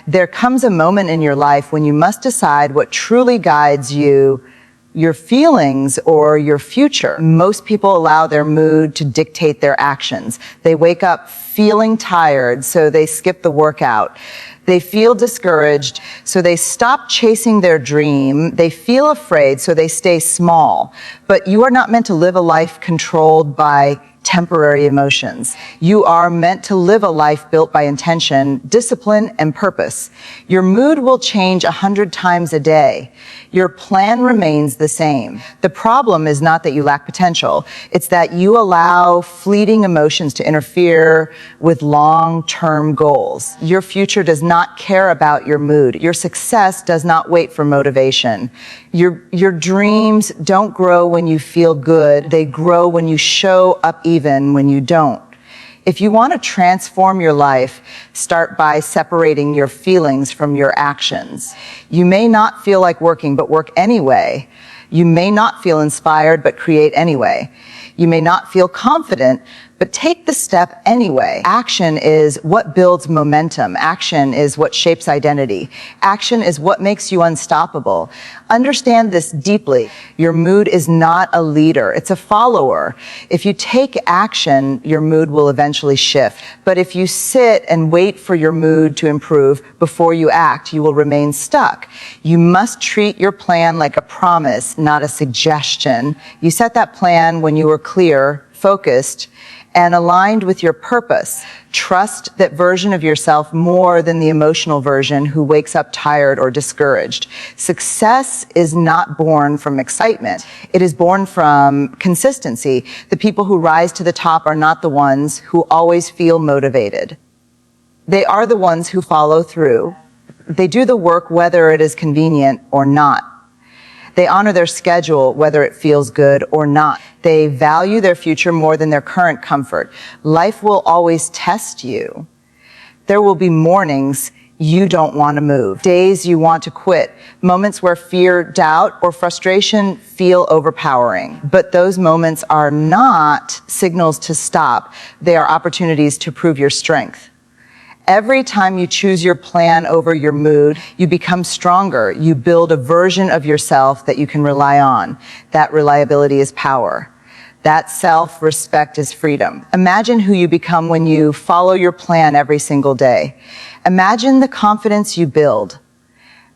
There comes a moment in your life when you must decide what truly guides you, your feelings or your future. Most people allow their mood to dictate their actions. They wake up feeling tired, so they skip the workout. They feel discouraged, so they stop chasing their dream. They feel afraid, so they stay small. But you are not meant to live a life controlled by temporary emotions. You are meant to live a life built by intention, discipline, and purpose. Your mood will change 100 times a day. Your plan remains the same. The problem is not that you lack potential. It's that you allow fleeting emotions to interfere with long-term goals. Your future does not care about your mood. Your success does not wait for motivation. Your dreams don't grow when you feel good. They grow when you show up even when you don't. If you want to transform your life, start by separating your feelings from your actions. You may not feel like working, but work anyway. You may not feel inspired, but create anyway. You may not feel confident, but take the step anyway. Action is what builds momentum. Action is what shapes identity. Action is what makes you unstoppable. Understand this deeply. Your mood is not a leader, it's a follower. If you take action, your mood will eventually shift. But if you sit and wait for your mood to improve before you act, you will remain stuck. You must treat your plan like a promise, not a suggestion. You set that plan when you were clear, focused, and aligned with your purpose. Trust that version of yourself more than the emotional version who wakes up tired or discouraged. Success is not born from excitement. It is born from consistency. The people who rise to the top are not the ones who always feel motivated. They are the ones who follow through. They do the work whether it is convenient or not. They honor their schedule, whether it feels good or not. They value their future more than their current comfort. Life will always test you. There will be mornings you don't want to move, days you want to quit, moments where fear, doubt, or frustration feel overpowering. But those moments are not signals to stop. They are opportunities to prove your strength. Every time you choose your plan over your mood, you become stronger. You build a version of yourself that you can rely on. That reliability is power. That self-respect is freedom. Imagine who you become when you follow your plan every single day. Imagine the confidence you build.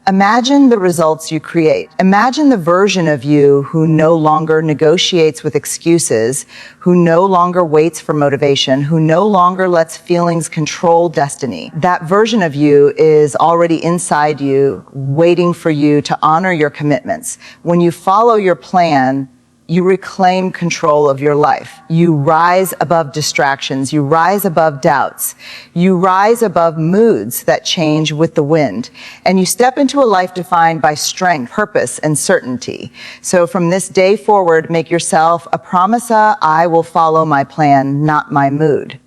Imagine the results you create. Imagine the version of you who no longer negotiates with excuses, who no longer waits for motivation, who no longer lets feelings control destiny. That version of you is already inside you, waiting for you to honor your commitments. When you follow your plan, you reclaim control of your life. You rise above distractions. You rise above doubts. You rise above moods that change with the wind. And you step into a life defined by strength, purpose, and certainty. So from this day forward, make yourself a promise. I will follow my plan, not my mood.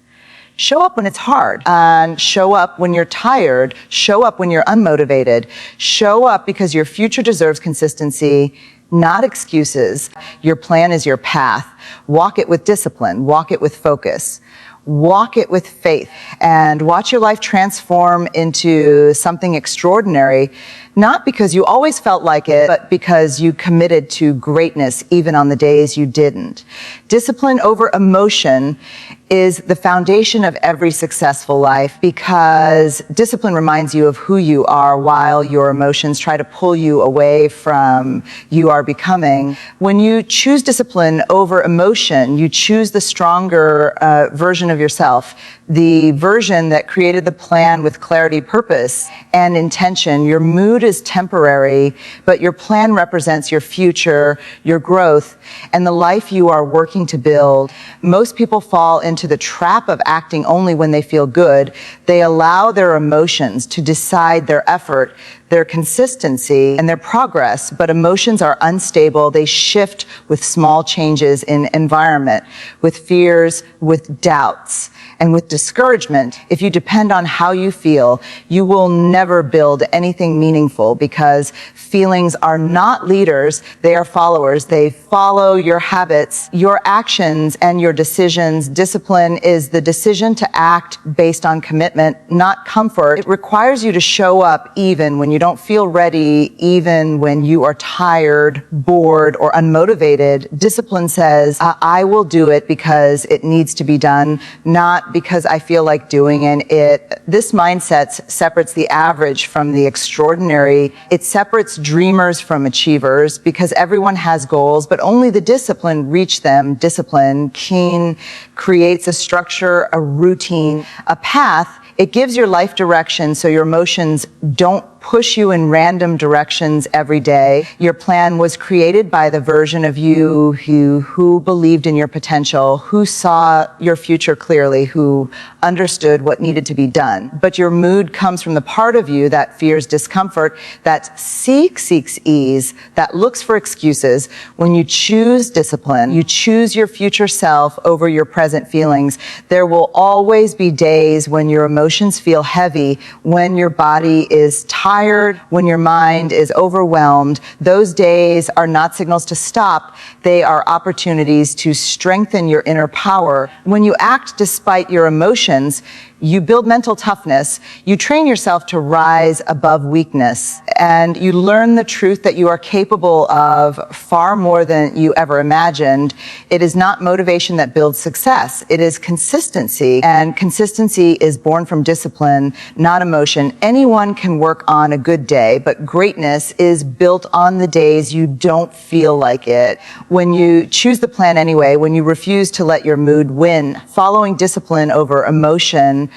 Show up when it's hard, and show up when you're tired. Show up when you're unmotivated. Show up because your future deserves consistency, not excuses. Your plan is your path. Walk it with discipline. Walk it with focus. Walk it with faith, and watch your life transform into something extraordinary, not because you always felt like it, but because you committed to greatness even on the days you didn't. Discipline over emotion is the foundation of every successful life, because discipline reminds you of who you are while your emotions try to pull you away from you are becoming. When you choose discipline over emotion, you choose the stronger version of yourself, the version that created the plan with clarity, purpose, and intention. Your mood is temporary, but your plan represents your future, your growth, and the life you are working to build. Most people fall into the trap of acting only when they feel good. They allow their emotions to decide their effort, their consistency, and their progress, but emotions are unstable. They shift with small changes in environment, with fears, with doubts. And with discouragement, if you depend on how you feel, you will never build anything meaningful, because feelings are not leaders, they are followers. They follow your habits, your actions, and your decisions. Discipline is the decision to act based on commitment, not comfort. It requires you to show up even when you don't feel ready, even when you are tired, bored, or unmotivated. Discipline says, I will do it because it needs to be done, not because I feel like doing it. This mindset separates the average from the extraordinary. It separates dreamers from achievers, because everyone has goals, but only the disciplined reach them. Discipline, keen, creates a structure, a routine, a path. It gives your life direction so your emotions don't push you in random directions every day. Your plan was created by the version of you who believed in your potential, who saw your future clearly, who understood what needed to be done. But your mood comes from the part of you that fears discomfort, that seeks ease, that looks for excuses. When you choose discipline, you choose your future self over your present feelings. There will always be days when your emotions feel heavy, when your body is tired, when your mind is overwhelmed. Those days are not signals to stop. They are opportunities to strengthen your inner power. When you act despite your emotions, you build mental toughness. You train yourself to rise above weakness, and you learn the truth that you are capable of far more than you ever imagined. It is not motivation that builds success. It is consistency, and consistency is born from discipline, not emotion. Anyone can work on a good day, but greatness is built on the days you don't feel like it. When you choose the plan anyway, when you refuse to let your mood win, following discipline over emotion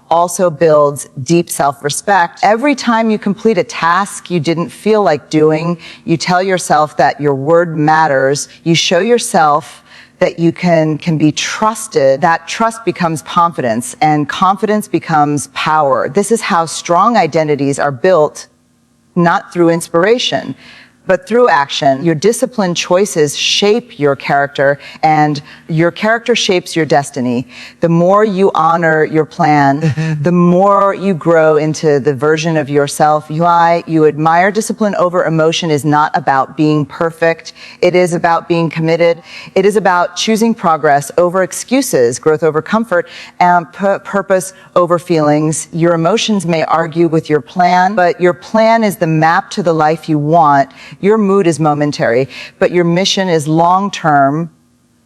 also builds deep self-respect. Every time you complete a task you didn't feel like doing, you tell yourself that your word matters. You show yourself that you can be trusted. That trust becomes confidence, and confidence becomes power. This is how strong identities are built, not through inspiration, but through action. Your disciplined choices shape your character, and your character shapes your destiny. The more you honor your plan, the more you grow into the version of yourself you admire. Discipline over emotion is not about being perfect. It is about being committed. It is about choosing progress over excuses, growth over comfort, and purpose over feelings. Your emotions may argue with your plan, but your plan is the map to the life you want. Your mood is momentary, but your mission is long-term.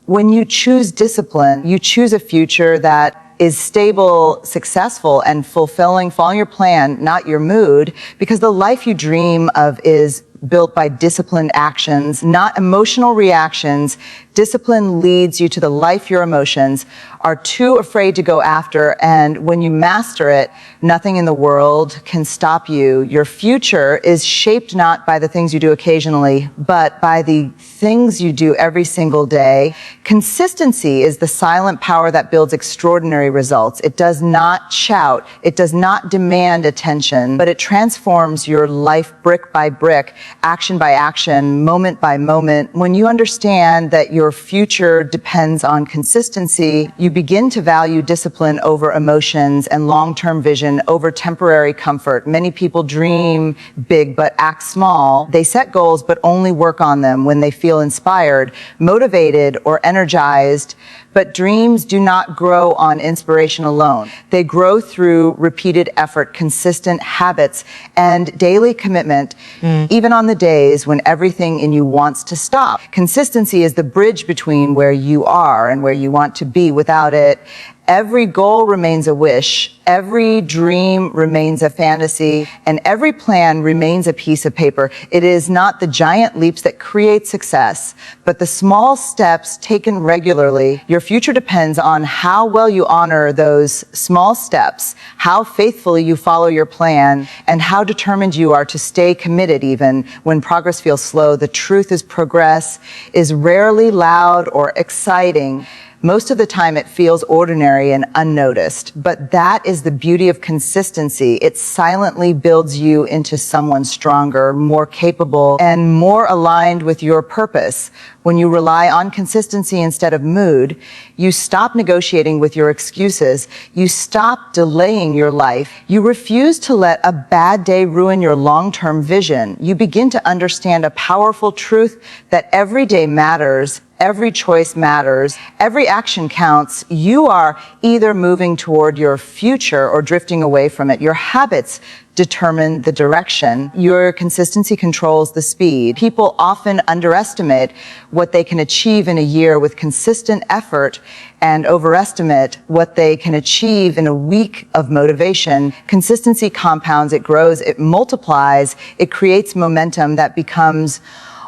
When you choose discipline, you choose a future that is stable, successful, and fulfilling. Follow your plan, not your mood, because the life you dream of is built by disciplined actions, not emotional reactions. Discipline leads you to the life your emotions are too afraid to go after, and when you master it, nothing in the world can stop you. Your future is shaped not by the things you do occasionally, but by the things you do every single day. Consistency is the silent power that builds extraordinary results. It does not shout, it does not demand attention, but it transforms your life brick by brick, action by action, moment by moment. When you understand that your future depends on consistency, you begin to value discipline over emotions and long-term vision over temporary comfort. Many people dream big but act small. They set goals but only work on them when they feel inspired, motivated, or energized. But dreams do not grow on inspiration alone. They grow through repeated effort, consistent habits, and daily commitment, even on the days when everything in you wants to stop. Consistency is the bridge between where you are and where you want to be. Without it, every goal remains a wish, every dream remains a fantasy, and every plan remains a piece of paper. It is not the giant leaps that create success, but the small steps taken regularly. Your future depends on how well you honor those small steps, how faithfully you follow your plan, and how determined you are to stay committed even when progress feels slow. The truth is, progress is rarely loud or exciting. Most of the time it feels ordinary and unnoticed, but that is the beauty of consistency. It silently builds you into someone stronger, more capable, and more aligned with your purpose. When you rely on consistency instead of mood, you stop negotiating with your excuses. You stop delaying your life. You refuse to let a bad day ruin your long-term vision. You begin to understand a powerful truth that every day matters. Every choice matters. Every action counts. You are either moving toward your future or drifting away from it. Your habits determine the direction. Your consistency controls the speed. People often underestimate what they can achieve in a year with consistent effort and overestimate what they can achieve in a week of motivation. Consistency compounds, it grows, it multiplies, it creates momentum that becomes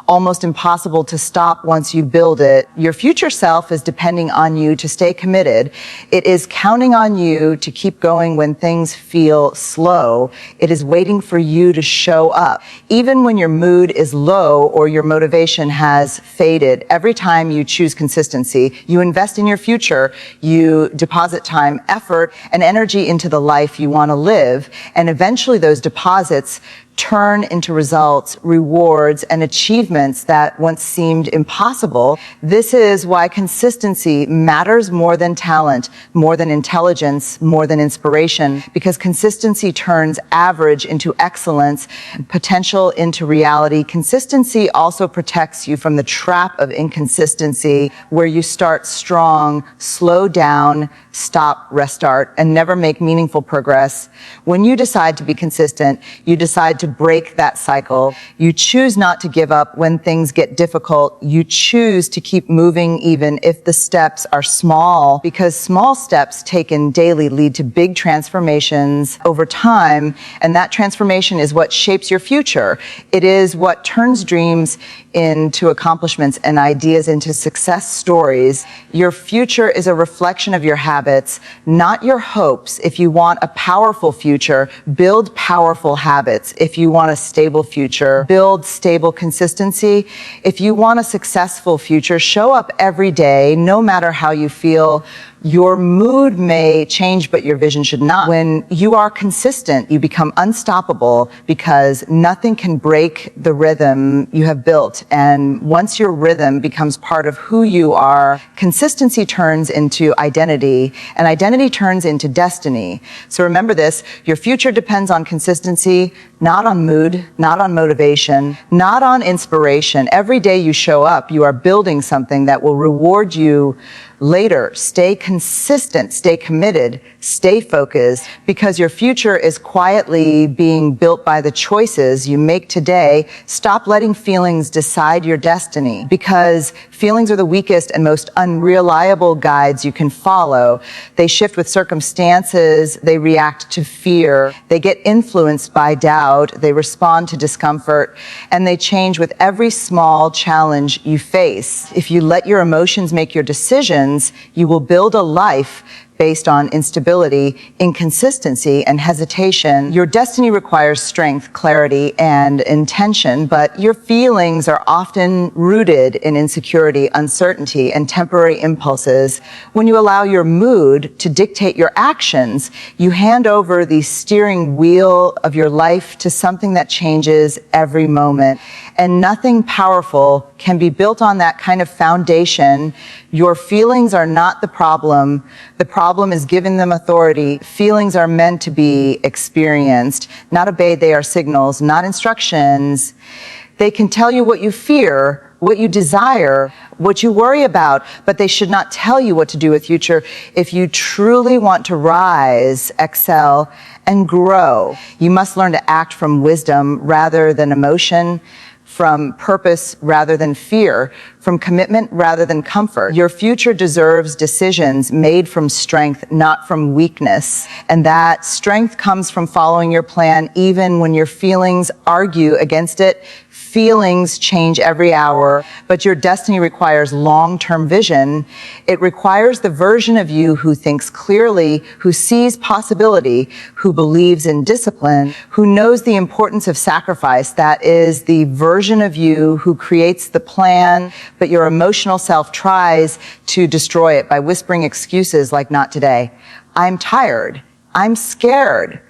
almost impossible to stop once you build it. Your future self is depending on you to stay committed. It is counting on you to keep going when things feel slow. It is waiting for you to show up. Even when your mood is low or your motivation has faded, every time you choose consistency, you invest in your future, you deposit time, effort, and energy into the life you want to live, and eventually those deposits turn into results, rewards, and achievements that once seemed impossible. This is why consistency matters more than talent, more than intelligence, more than inspiration, because consistency turns average into excellence, potential into reality. Consistency also protects you from the trap of inconsistency, where you start strong, slow down, stop, restart, and never make meaningful progress. When you decide to be consistent, you decide to break that cycle. You choose not to give up when things get difficult. You choose to keep moving even if the steps are small, because small steps taken daily lead to big transformations over time, and that transformation is what shapes your future. It is what turns dreams into accomplishments and ideas into success stories. Your future is a reflection of your habits, not your hopes. If you want a powerful future, build powerful habits. If you want a stable future, build stable consistency. If you want a successful future, show up every day, no matter how you feel. Your mood may change, but your vision should not. When you are consistent, you become unstoppable, because nothing can break the rhythm you have built. And once your rhythm becomes part of who you are, consistency turns into identity, and identity turns into destiny. So remember this, your future depends on consistency, not on mood, not on motivation, not on inspiration. Every day you show up, you are building something that will reward you later. Stay consistent, stay committed, stay focused, because your future is quietly being built by the choices you make today. Stop letting feelings decide your destiny, because feelings are the weakest and most unreliable guides you can follow. They shift with circumstances, they react to fear, they get influenced by doubt, they respond to discomfort, and they change with every small challenge you face. If you let your emotions make your decisions, you will build a life based on instability, inconsistency, and hesitation. Your destiny requires strength, clarity, and intention, but your feelings are often rooted in insecurity, uncertainty, and temporary impulses. When you allow your mood to dictate your actions, you hand over the steering wheel of your life to something that changes every moment. And nothing powerful can be built on that kind of foundation. Your feelings are not the problem. The problem is giving them authority. Feelings are meant to be experienced, not obeyed. They are signals, not instructions. They can tell you what you fear, what you desire, what you worry about, but they should not tell you what to do with future. If you truly want to rise, excel, and grow, you must learn to act from wisdom rather than emotion, from purpose rather than fear, from commitment rather than comfort. Your future deserves decisions made from strength, not from weakness. And that strength comes from following your plan even when your feelings argue against it. Feelings change every hour, but your destiny requires long-term vision. It requires the version of you who thinks clearly, who sees possibility, who believes in discipline, who knows the importance of sacrifice. That is the version of you who creates the plan, but your emotional self tries to destroy it by whispering excuses like "not today." "I'm tired. I'm scared.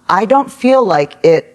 I don't feel like it."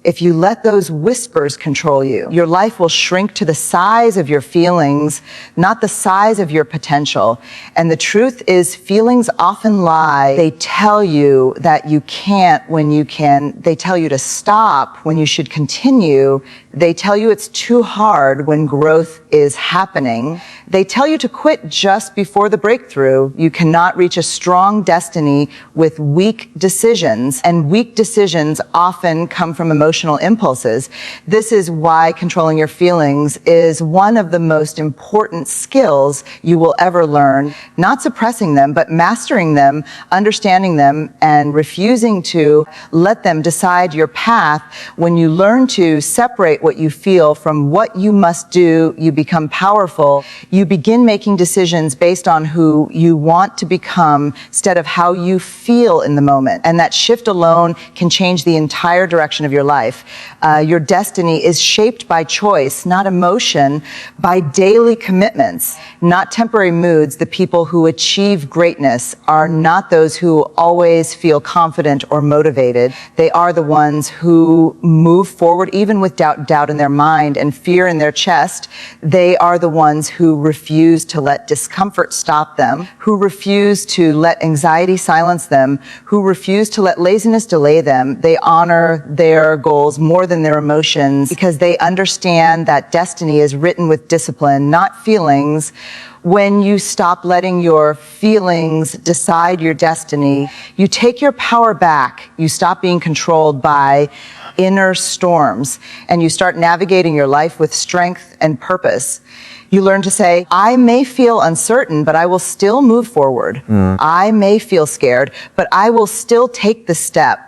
If you let those whispers control you, your life will shrink to the size of your feelings, not the size of your potential. And the truth is, feelings often lie. They tell you that you can't when you can. They tell you to stop when you should continue. They tell you it's too hard when growth is happening. They tell you to quit just before the breakthrough. You cannot reach a strong destiny with weak decisions, and weak decisions often come from emotional impulses. This is why controlling your feelings is one of the most important skills you will ever learn. Not suppressing them, but mastering them, understanding them, and refusing to let them decide your path. When you learn to separate what you feel from what you must do, you become powerful. You begin making decisions based on who you want to become instead of how you feel in the moment. And that shift alone can change the entire direction of your life. Your destiny is shaped by choice, not emotion, by daily commitments, not temporary moods. The people who achieve greatness are not those who always feel confident or motivated. They are the ones who move forward even with doubt in their mind and fear in their chest. They are the ones who refuse to let discomfort stop them, who refuse to let anxiety silence them, who refuse to let laziness delay them. They honor their goals more than their emotions because they understand that destiny is written with discipline, not feelings. When you stop letting your feelings decide your destiny, you take your power back. You stop being controlled by inner storms, and you start navigating your life with strength and purpose. You learn to say, "I may feel uncertain, but I will still move forward. I may feel scared, but I will still take the step.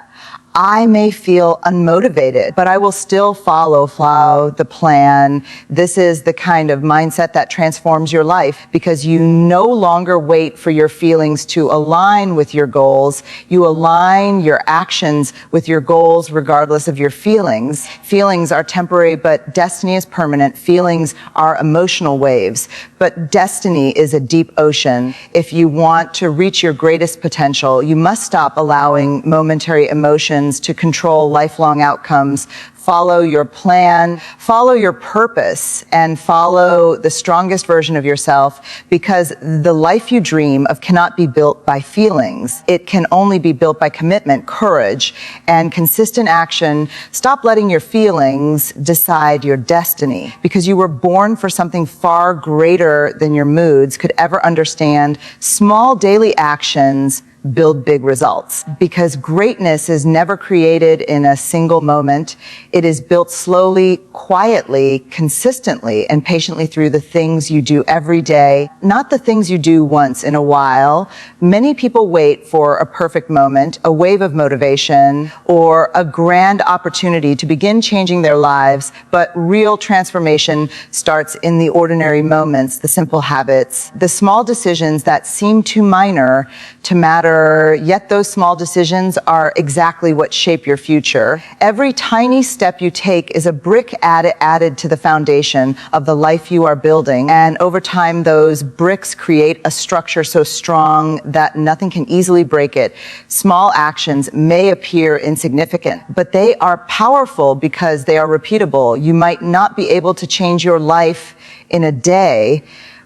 I may feel unmotivated, but I will still follow the plan." This is the kind of mindset that transforms your life because you no longer wait for your feelings to align with your goals. You align your actions with your goals regardless of your feelings. Feelings are temporary, but destiny is permanent. Feelings are emotional waves, but destiny is a deep ocean. If you want to reach your greatest potential, you must stop allowing momentary emotions to control lifelong outcomes. Follow your plan, follow your purpose, and follow the strongest version of yourself, because the life you dream of cannot be built by feelings. It can only be built by commitment, courage, and consistent action. Stop letting your feelings decide your destiny, because you were born for something far greater than your moods could ever understand. Small daily actions build big results, because greatness is never created in a single moment. It is built slowly, quietly, consistently, and patiently through the things you do every day, not the things you do once in a while. Many people wait for a perfect moment, a wave of motivation, or a grand opportunity to begin changing their lives, but real transformation starts in the ordinary moments, the simple habits, the small decisions that seem too minor to matter, yet those small decisions are exactly what shape your future. Every tiny step you take is a brick added to the foundation of the life you are building, and over time those bricks create a structure so strong that nothing can easily break it. Small actions may appear insignificant, but they are powerful because they are repeatable. You might not be able to change your life in a day,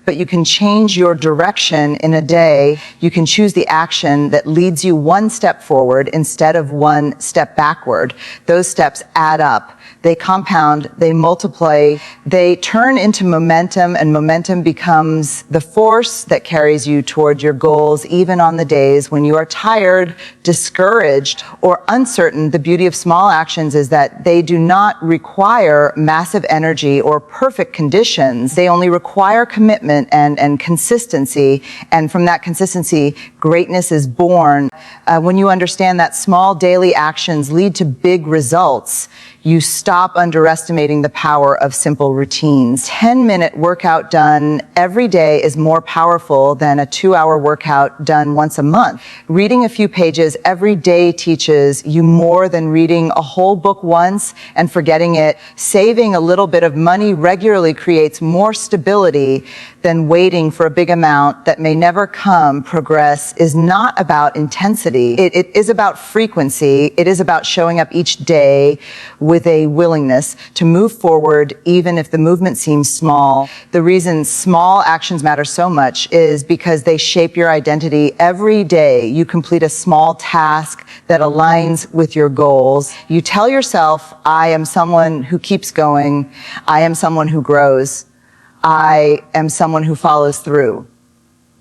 but you can change your direction in a day. You can choose the action that leads you one step forward instead of one step backward. Those steps add up. They compound, they multiply, they turn into momentum, and momentum becomes the force that carries you toward your goals, even on the days when you are tired, discouraged, or uncertain. The beauty of small actions is that they do not require massive energy or perfect conditions. They only require commitment commitment and consistency. And from that consistency, greatness is born. When you understand that small daily actions lead to big results, you stop underestimating the power of simple routines. 10-minute workout done every day is more powerful than a 2-hour workout done once a month. Reading a few pages every day teaches you more than reading a whole book once and forgetting it. Saving a little bit of money regularly creates more stability than waiting for a big amount that may never come. Progress is not about intensity. It is about frequency. It is about showing up each day with a willingness to move forward, even if the movement seems small. The reason small actions matter so much is because they shape your identity. Every day you complete a small task that aligns with your goals. You tell yourself, I am someone who keeps going. I am someone who grows. I am someone who follows through.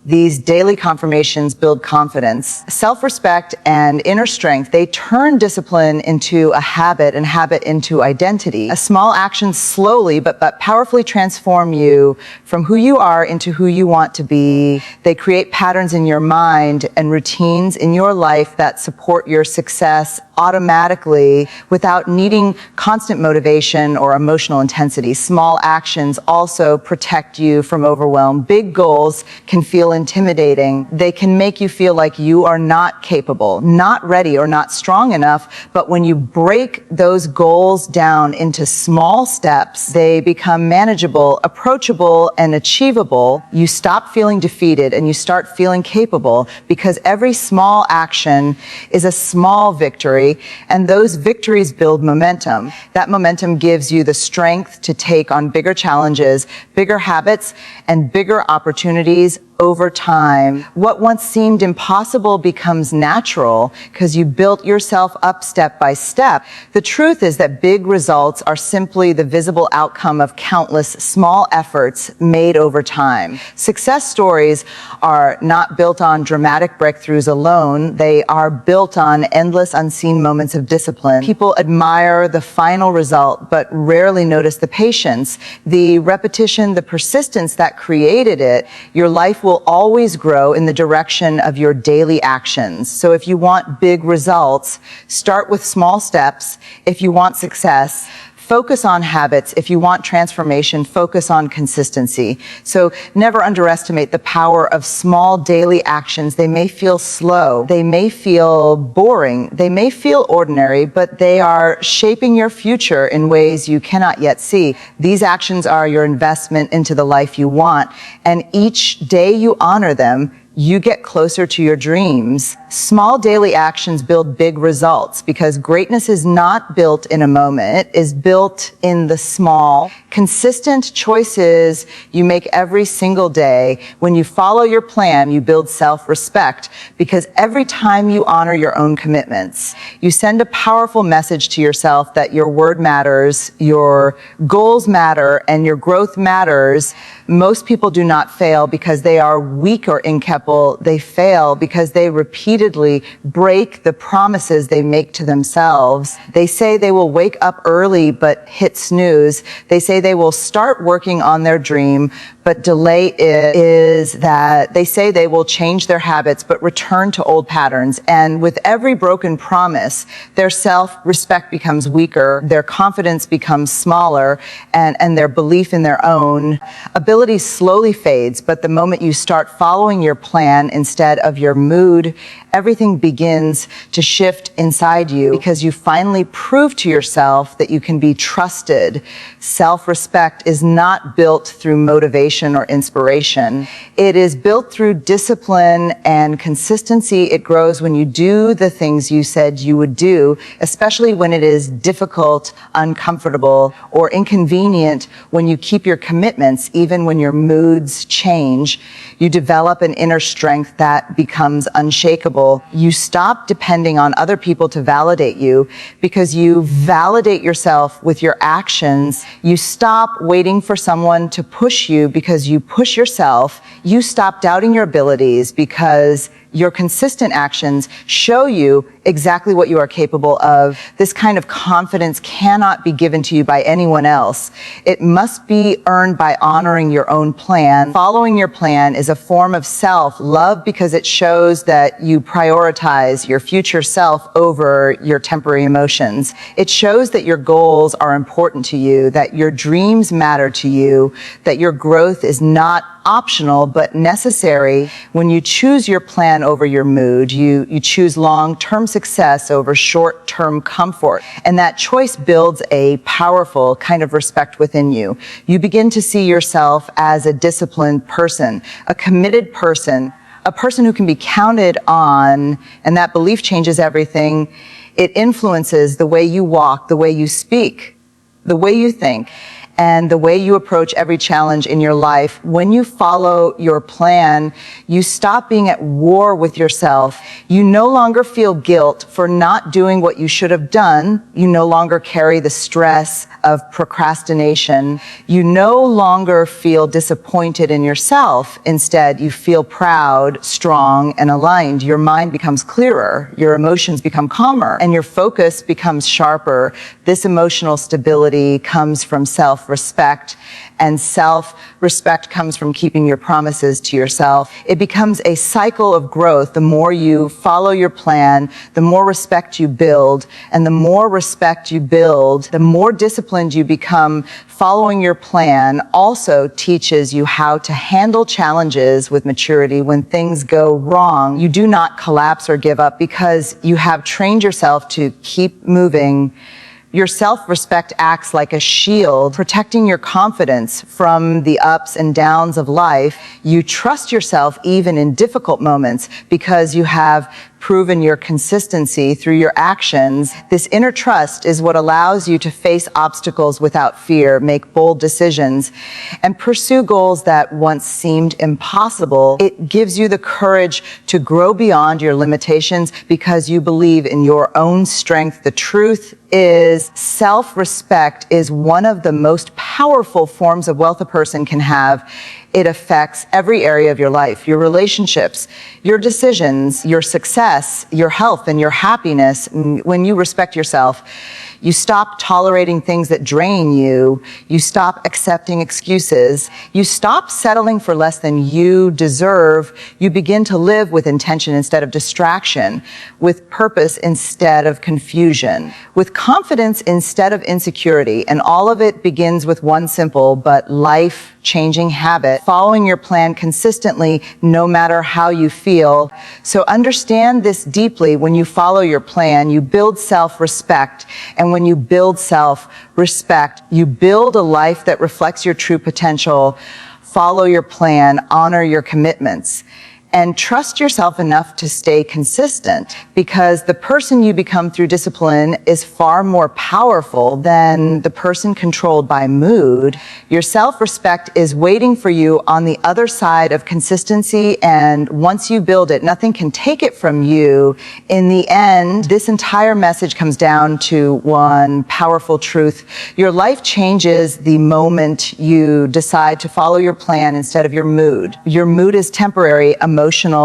These daily confirmations build confidence, self-respect, and inner strength. They turn discipline into a habit and habit into identity. A small actions slowly but powerfully transform you from who you are into who you want to be. They create patterns in your mind and routines in your life that support your success automatically without needing constant motivation or emotional intensity. Small actions also protect you from overwhelm. Big goals can feel intimidating. They can make you feel like you are not capable, not ready, or not strong enough. But when you break those goals down into small steps, they become manageable, approachable, and achievable. You stop feeling defeated and you start feeling capable, because every small action is a small victory, and those victories build momentum. That momentum gives you the strength to take on bigger challenges, bigger habits, and bigger opportunities over time. What once seemed impossible becomes natural because you built yourself up step by step. The truth is that big results are simply the visible outcome of countless small efforts made over time. Success stories are not built on dramatic breakthroughs alone. They are built on endless unseen moments of discipline. People admire the final result, but rarely notice the patience, the repetition, the persistence that created it. Your life will always grow in the direction of your daily actions. So if you want big results, start with small steps. If you want success, focus on habits. If you want transformation, focus on consistency. So never underestimate the power of small daily actions. They may feel slow, they may feel boring, they may feel ordinary, but they are shaping your future in ways you cannot yet see. These actions are your investment into the life you want, and each day you honor them, you get closer to your dreams. Small daily actions build big results, because greatness is not built in a moment. It is built in the small, consistent choices you make every single day. When you follow your plan, you build self-respect, because every time you honor your own commitments, you send a powerful message to yourself that your word matters, your goals matter, and your growth matters. Most people do not fail because they are weak or incapable. They fail because they repeatedly break the promises they make to themselves. They say they will wake up early but hit snooze. They say they will start working on their dream but delay it. Is that they say they will change their habits but return to old patterns. And with every broken promise, their self-respect becomes weaker, their confidence becomes smaller, and their belief in their own ability slowly fades. But the moment you start following your plan instead of your mood, everything begins to shift inside you, because you finally prove to yourself that you can be trusted. Self-respect is not built through motivation or inspiration. It is built through discipline and consistency. It grows when you do the things you said you would do, especially when it is difficult, uncomfortable, or inconvenient. When you keep your commitments, even when your moods change, you develop an inner strength that becomes unshakable. You stop depending on other people to validate you, because you validate yourself with your actions. You stop waiting for someone to push you, because you push yourself. You stop doubting your abilities because Your consistent actions show you exactly what you are capable of. This kind of confidence cannot be given to you by anyone else. It must be earned by honoring your own plan. Following your plan is a form of self-love because it shows that you prioritize your future self over your temporary emotions. It shows that your goals are important to you, that your dreams matter to you, that your growth is not optional but necessary. When you choose your plan over your mood, you choose long-term success over short-term comfort. And that choice builds a powerful kind of respect within you. You begin to see yourself as a disciplined person, a committed person, a person who can be counted on, and that belief changes everything. It influences the way you walk, the way you speak, the way you think, and the way you approach every challenge in your life. When you follow your plan, you stop being at war with yourself. You no longer feel guilt for not doing what you should have done. You no longer carry the stress of procrastination. You no longer feel disappointed in yourself. Instead, you feel proud, strong, and aligned. Your mind becomes clearer, your emotions become calmer, and your focus becomes sharper. This emotional stability comes from self-respect, and self-respect comes from keeping your promises to yourself. It becomes a cycle of growth. The more you follow your plan, the more respect you build, and the more respect you build, the more disciplined you become. Following your plan also teaches you how to handle challenges with maturity. When things go wrong, you do not collapse or give up because you have trained yourself to keep moving. Your self-respect acts like a shield, protecting your confidence from the ups and downs of life. You trust yourself even in difficult moments because you have proven your consistency through your actions. This inner trust is what allows you to face obstacles without fear, make bold decisions, and pursue goals that once seemed impossible. It gives you the courage to grow beyond your limitations because you believe in your own strength. The truth is, self-respect is one of the most powerful forms of wealth a person can have. It affects every area of your life, your relationships, your decisions, your success, your health, and your happiness. When you respect yourself, you stop tolerating things that drain you. You stop accepting excuses. You stop settling for less than you deserve. You begin to live with intention instead of distraction, with purpose instead of confusion, with confidence instead of insecurity. And all of it begins with one simple but life-changing habit: following your plan consistently, no matter how you feel. So understand this deeply. When you follow your plan, you build self-respect. And when you build self-respect, you build a life that reflects your true potential. Follow your plan, honor your commitments, and trust yourself enough to stay consistent, because the person you become through discipline is far more powerful than the person controlled by mood. Your self-respect is waiting for you on the other side of consistency, and once you build it, nothing can take it from you. In the end, this entire message comes down to one powerful truth. Your life changes the moment you decide to follow your plan instead of your mood. Your mood is temporary, emotional,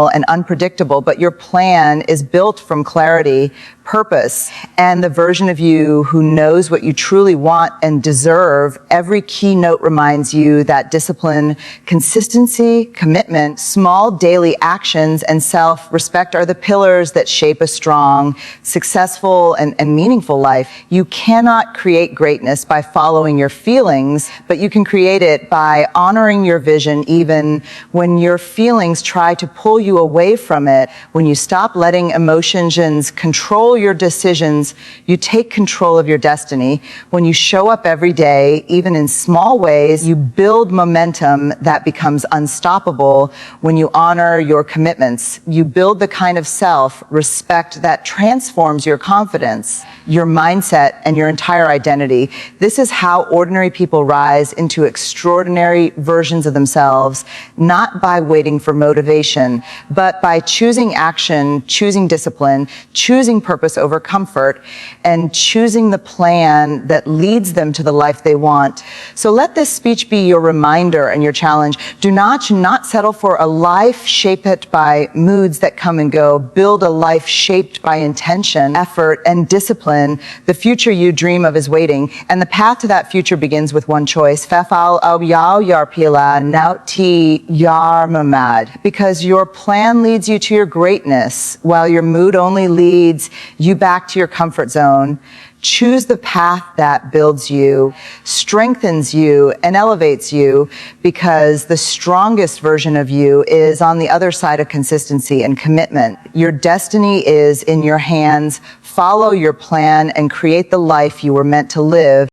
and unpredictable, but your plan is built from clarity, purpose, and the version of you who knows what you truly want and deserve. Every keynote reminds you that discipline, consistency, commitment, small daily actions, and self-respect are the pillars that shape a strong, successful, and meaningful life. You cannot create greatness by following your feelings, but you can create it by honoring your vision even when your feelings try to pull you away from it. When you stop letting emotions control your decisions, you take control of your destiny. When you show up every day, even in small ways, you build momentum that becomes unstoppable. When you honor your commitments, you build the kind of self-respect that transforms your confidence. your mindset, and your entire identity. This is how ordinary people rise into extraordinary versions of themselves, not by waiting for motivation, but by choosing action, choosing discipline, choosing purpose over comfort, and choosing the plan that leads them to the life they want. So let this speech be your reminder and your challenge. Do not settle for a life shaped by moods that come and go. Build a life shaped by intention, effort, and discipline. The future you dream of is waiting, and the path to that future begins with one choice. Fefal au yao yar pila nauti yar mamad. Because your plan leads you to your greatness, while your mood only leads you back to your comfort zone. Choose the path that builds you, strengthens you, and elevates you, because the strongest version of you is on the other side of consistency and commitment. Your destiny is in your hands. Follow your plan and create the life you were meant to live.